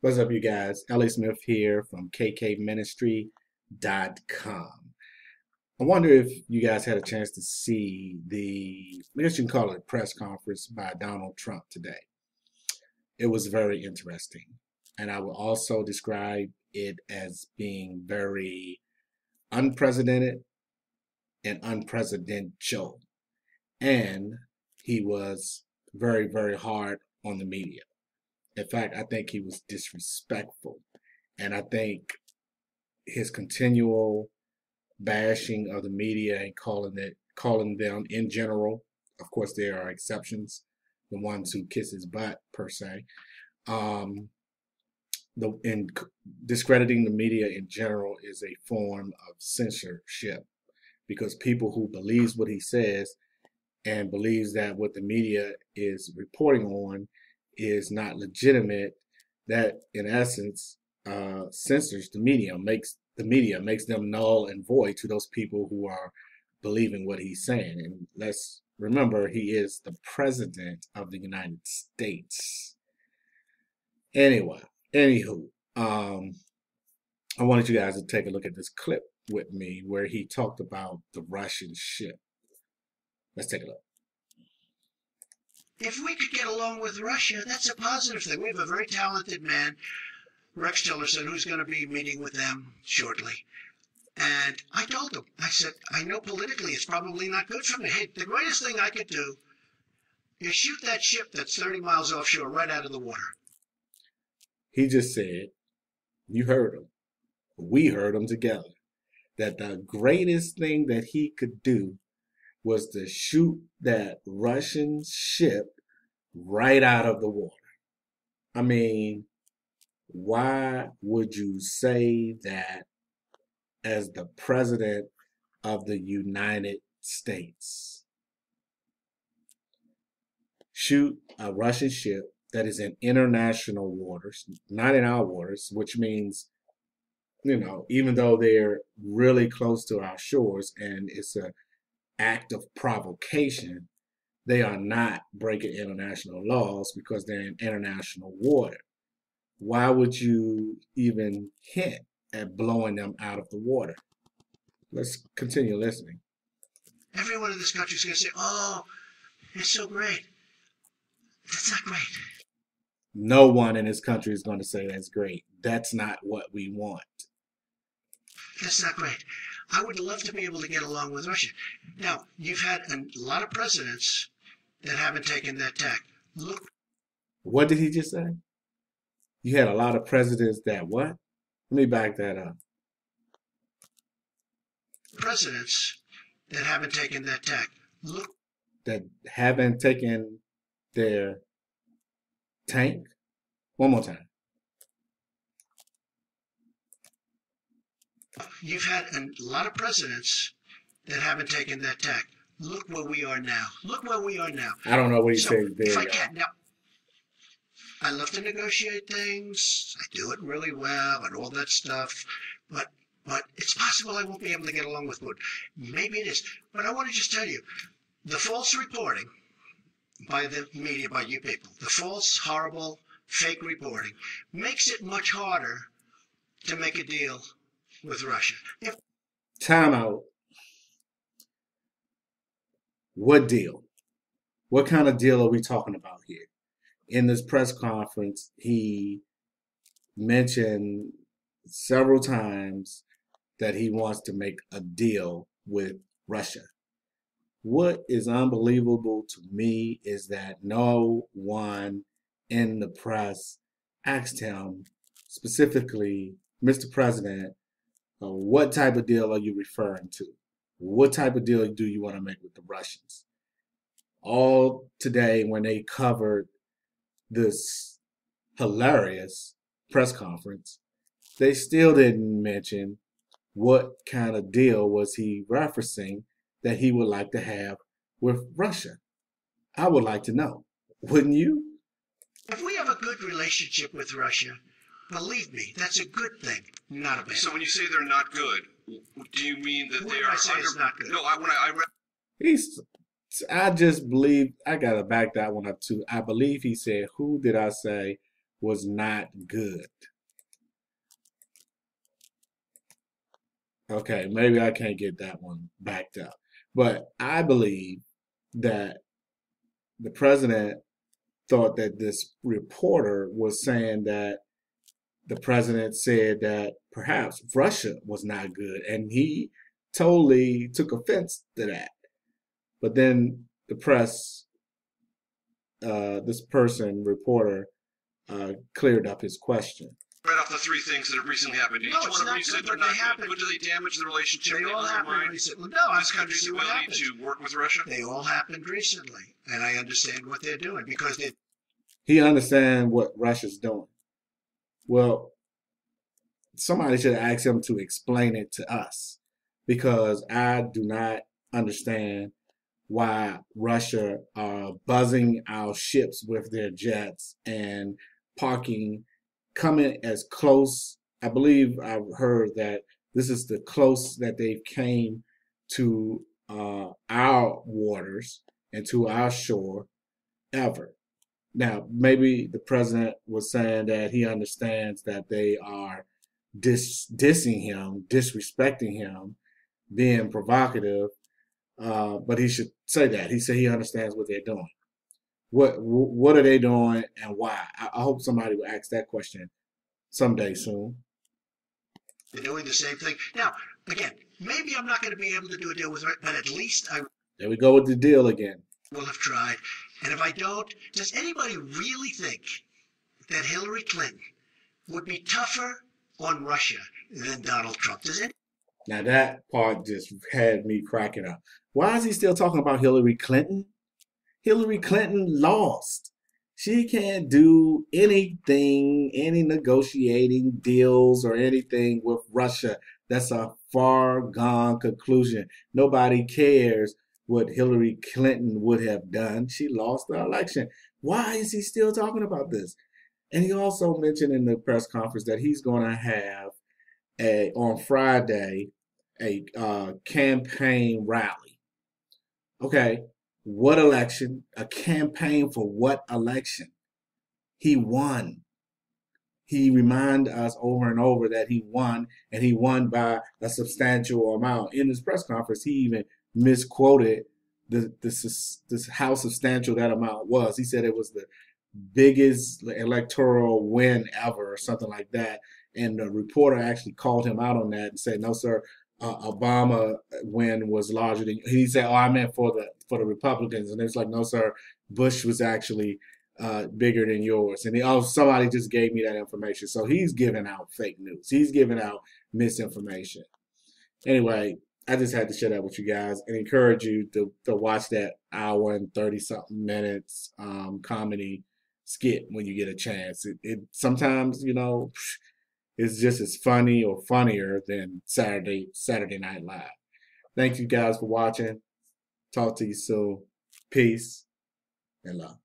What's up, you guys? Ellie Smith here from kkministry.com. I wonder if you guys had a chance to see I guess you can call it a press conference by Donald Trump today. It was very interesting. And I will also describe it as being very unprecedented and unpresidential. And he was very, very hard on the media. In fact, I think he was disrespectful. And I think his continual bashing of the media and calling them in general, of course there are exceptions, the ones who kiss his butt per se, um, in discrediting the media in general is a form of censorship because people who believes what he says and believes that what the media is reporting on is not legitimate, that in essence censors makes them null and void to those people who are believing what he's saying. And let's remember, he is the president of the United States. Anyway, anywho, I wanted you guys to take a look at this clip with me where he talked about the Russian ship. Let's take a look. If we could get along with Russia, that's a positive thing. We have a very talented man, Rex Tillerson, who's going to be meeting with them shortly. And I told him, I said, I know politically it's probably not good for me. Hey, the greatest thing I could do is shoot that ship that's 30 miles offshore right out of the water. He just said, you heard him, we heard him together, that the greatest thing that he could do was to shoot that Russian ship right out of the water. I mean, why would you say that as the president of the United States? Shoot a Russian ship that is in international waters, not in our waters, which means, even though they're really close to our shores and it's an act of provocation, they are not breaking international laws because they're in international water. Why would you even hint at blowing them out of the water? Let's continue listening. Everyone in this country is going to say, oh, it's so great. That's not great. No one in this country is going to say that's great. That's not what we want. That's not great. I would love to be able to get along with Russia. Now, you've had a lot of presidents that haven't taken that tack. Look. What did he just say? You had a lot of presidents that what? Let me back that up. Presidents that haven't taken that tack. Look. That haven't taken their tank? One more time. You've had a lot of presidents that haven't taken that tack. Look where we are now. Look where we are now. I don't know what he said there. If I can, now, I love to negotiate things. I do it really well and all that stuff. But it's possible I won't be able to get along with Putin. Maybe it is. But I want to just tell you, the false reporting by the media, by you people, the false, horrible, fake reporting makes it much harder to make a deal with Russia. Time out. What deal? What kind of deal are we talking about here? In this press conference, he mentioned several times that he wants to make a deal with Russia. What is unbelievable to me is that no one in the press asked him specifically, Mr. President, what type of deal are you referring to? What type of deal do you want to make with the Russians? All today, when they covered this hilarious press conference, they still didn't mention what kind of deal was he referencing that he would like to have with Russia. I would like to know. Wouldn't you? If we have a good relationship with Russia, believe me, that's a good thing, not a bad. So when you say they're not good, do you mean that they are under? Not good. No, I just believe, I gotta back that one up too. I believe he said, who did I say was not good. Okay, maybe I can't get that one backed up. But I believe that the president thought that this reporter was saying that the president said that perhaps Russia was not good, and he totally took offense to that. But then the press, this person, reporter, cleared up his question. Right off the three things that have recently happened. No, Each it's one of them not you said good, they're but they not happen. good. But do they damage the relationship? They all happened undermine recently. No, this I'm country's see what ability happened. to work with Russia? They all happened recently, and I understand what they're doing because they. He understands what Russia's doing. Well, somebody should ask him to explain it to us because I do not understand why Russia are buzzing our ships with their jets and parking, coming as close. I believe I've heard that this is the close that they've came to our waters and to our shore ever. Now, maybe the president was saying that he understands that they are dissing him, disrespecting him, being provocative, but he should say that. He said he understands what they're doing. What are they doing and why? I hope somebody will ask that question someday soon. They're doing the same thing. Now, again, maybe I'm not going to be able to do a deal with it, but at least I There we go with the deal again. will have tried. And if I don't, does anybody really think that Hillary Clinton would be tougher on Russia than Donald Trump? Does any? Now that part just had me cracking up. Why is he still talking about Hillary Clinton? Hillary Clinton lost. She can't do anything, any negotiating deals or anything with Russia. That's a far gone conclusion. Nobody cares what Hillary Clinton would have done. She lost the election. Why is he still talking about this? And he also mentioned in the press conference that he's going to have on Friday a campaign rally. Okay, what election? A campaign for what election? He won. He reminded us over and over that he won, and he won by a substantial amount. In his press conference, he even misquoted how substantial that amount was. He said it was the biggest electoral win ever, or something like that. And the reporter actually called him out on that and said, "No, sir, Obama win was larger than." He said, "Oh, I meant for the Republicans," and it's like, "No, sir, Bush was actually bigger than yours." And somebody just gave me that information. So he's giving out fake news. He's giving out misinformation. Anyway, I just had to share that with you guys and encourage you to watch that hour and 30 something minutes comedy skit when you get a chance. It sometimes, it's just as funny or funnier than Saturday Night Live. Thank you guys for watching. Talk to you soon. Peace and love.